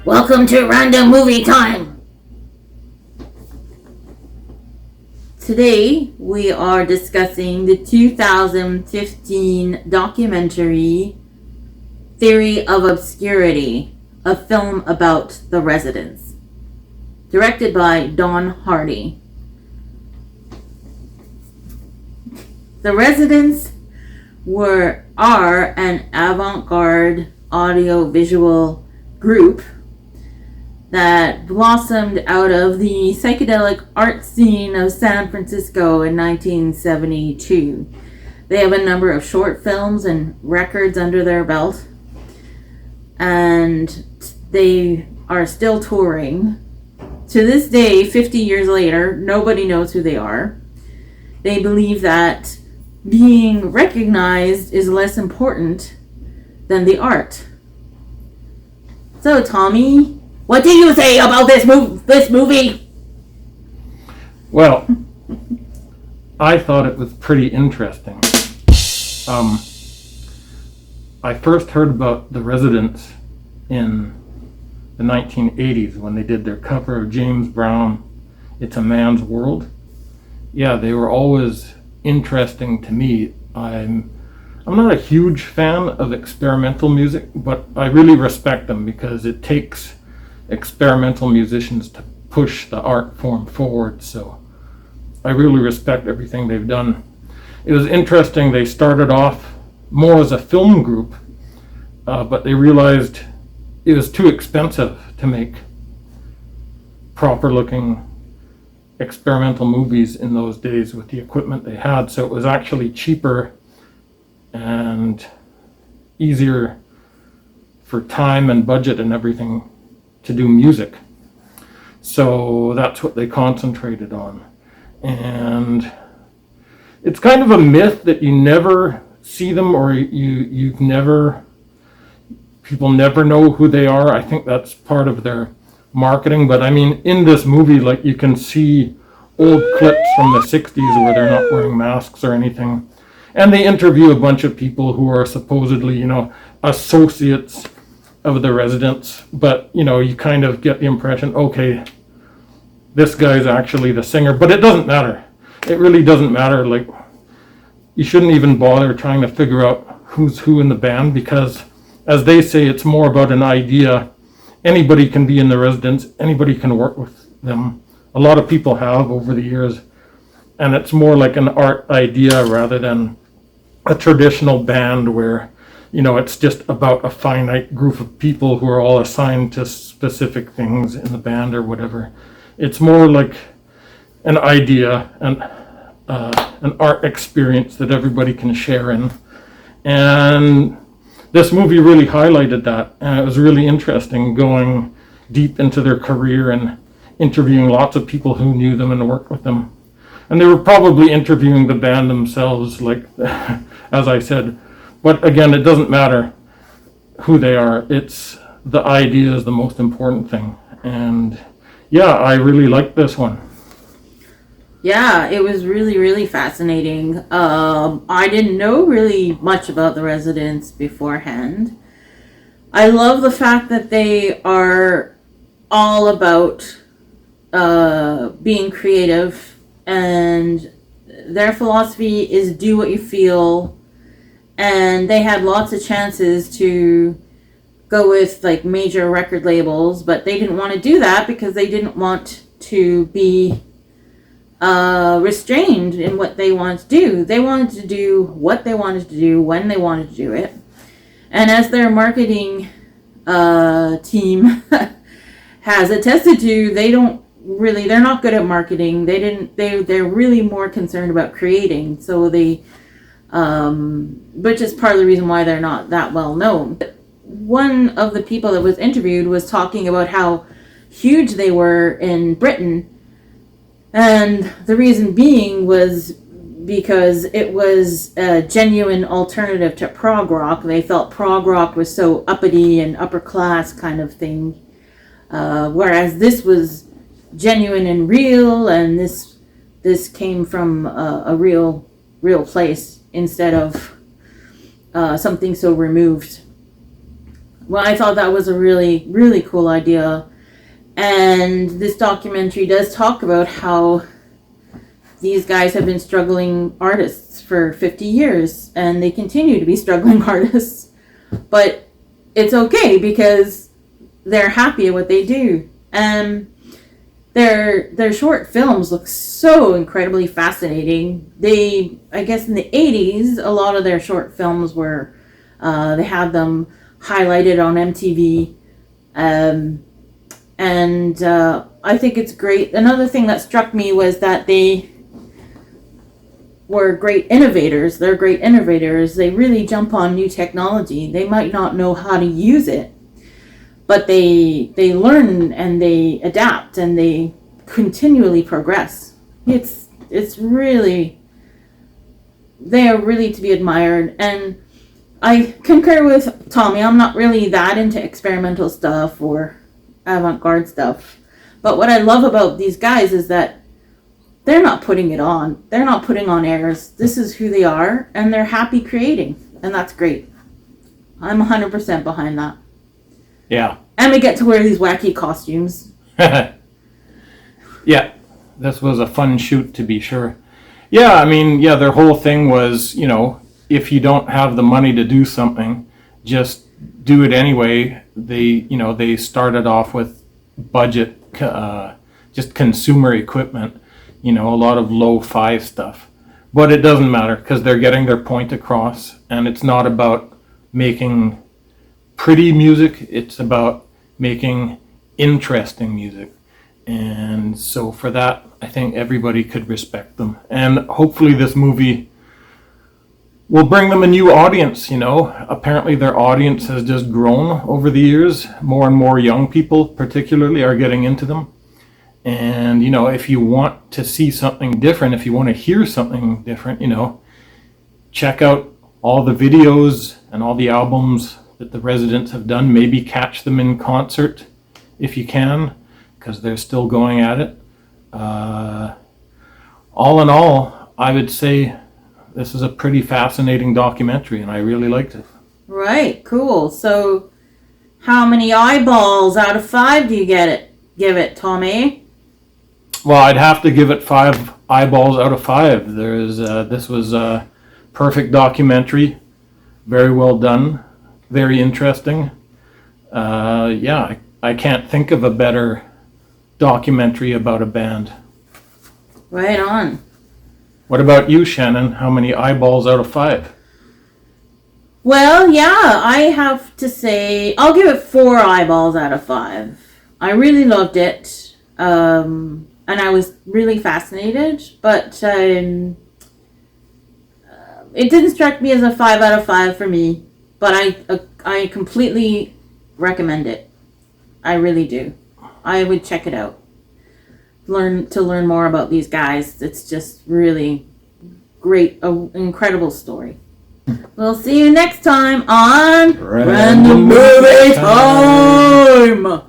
Welcome to Random Movie Time! Today we are discussing the 2015 documentary Theory of Obscurity, a film about the residents, directed by Don Hardy. The Residents are an avant-garde audio-visual group that blossomed out of the psychedelic art scene of San Francisco in 1972. They have a number of short films and records under their belt, and they are still touring. To this day, 50 years later, nobody knows who they are. They believe that being recognized is less important than the art. So, Tommy, what do you say about this movie? Well, I thought it was pretty interesting. I first heard about the Residents in the 1980s when they did their cover of James Brown, It's a Man's World. Yeah, they were always interesting to me. I'm not a huge fan of experimental music, but I really respect them because it takes experimental musicians to push the art form forward. So I really respect everything they've done. It was interesting, they started off more as a film group, but they realized it was too expensive to make proper looking experimental movies in those days with the equipment they had. So it was actually cheaper and easier for time and budget and everything to do music. So that's what they concentrated on. And it's kind of a myth that you never see them, or people never know who they are. I think that's part of their marketing. But I mean, in this movie, like, you can see old clips from the 60s where they're not wearing masks or anything. And they interview a bunch of people who are supposedly, associates of the Residents. But, you kind of get the impression, okay, this guy's actually the singer. But it doesn't matter. It really doesn't matter. Like, you shouldn't even bother trying to figure out who's who in the band, because, as they say, it's more about an idea. Anybody can be in the Residents. Anybody can work with them. A lot of people have over the years. And it's more like an art idea rather than a traditional band where, it's just about a finite group of people who are all assigned to specific things in the band or whatever. It's more like an idea and an art experience that everybody can share in. And this movie really highlighted that. And it was really interesting going deep into their career and interviewing lots of people who knew them and worked with them. And they were probably interviewing the band themselves, like, as I said. But again, it doesn't matter who they are. It's the idea is the most important thing. And yeah, I really liked this one. Yeah, it was really, really fascinating. I didn't know really much about the Residents beforehand. I love the fact that they are all about being creative, and their philosophy is do what you feel. And they had lots of chances to go with like major record labels, but they didn't want to do that because they didn't want to be restrained in what they wanted to do. They wanted to do what they wanted to do when they wanted to do it. And as their marketing team has attested to, they're not good at marketing. They're really more concerned about creating. So which is part of the reason why they're not that well known. One of the people that was interviewed was talking about how huge they were in Britain. And the reason being was because it was a genuine alternative to prog rock. They felt prog rock was so uppity and upper class kind of thing. Whereas this was genuine and real, and this this came from a real place instead of something so removed. Well, I thought that was a really, really cool idea. And this documentary does talk about how these guys have been struggling artists for 50 years, and they continue to be struggling artists. But it's okay because they're happy at what they do. And their short films look so incredibly fascinating. I guess in the 80s, a lot of their short films were, they had them highlighted on MTV. And I think it's great. Another thing that struck me was that they were great innovators. They're great innovators. They really jump on new technology. They might not know how to use it, but they learn and they adapt and they continually progress. It's really, they are really to be admired. And I concur with Tommy. I'm not really that into experimental stuff or avant-garde stuff. But what I love about these guys is that they're not putting it on. They're not putting on airs. This is who they are, and they're happy creating. And that's great. I'm 100% behind that. Yeah. And we get to wear these wacky costumes. Yeah, this was a fun shoot to be sure. Yeah, I mean, yeah, their whole thing was, if you don't have the money to do something, just do it anyway. They started off with budget, just consumer equipment, a lot of lo-fi stuff. But it doesn't matter because they're getting their point across, and it's not about making pretty music, it's about making interesting music. And so for that, I think everybody could respect them. And hopefully this movie will bring them a new audience, Apparently their audience has just grown over the years. More and more young people particularly are getting into them. And, if you want to see something different, if you want to hear something different, check out all the videos and all the albums that the residents have done. Maybe catch them in concert if you can, because they're still going at it. All in all, I would say this is a pretty fascinating documentary, and I really liked it. Right, cool. So, how many eyeballs out of 5 do you give it, Tommy? Well, I'd have to give it 5 eyeballs out of 5. This was a perfect documentary, very well done, very interesting. I can't think of a better documentary about a band. Right on. What about you, Shannon? How many eyeballs out of 5? Well, yeah, I have to say, I'll give it 4 eyeballs out of 5. I really loved it, and I was really fascinated, but it didn't strike me as a 5 out of 5 for me, but I completely recommend it. I really do. I would check it out. Learn more about these guys. It's just really great, an incredible story. We'll see you next time on Random Movie Time.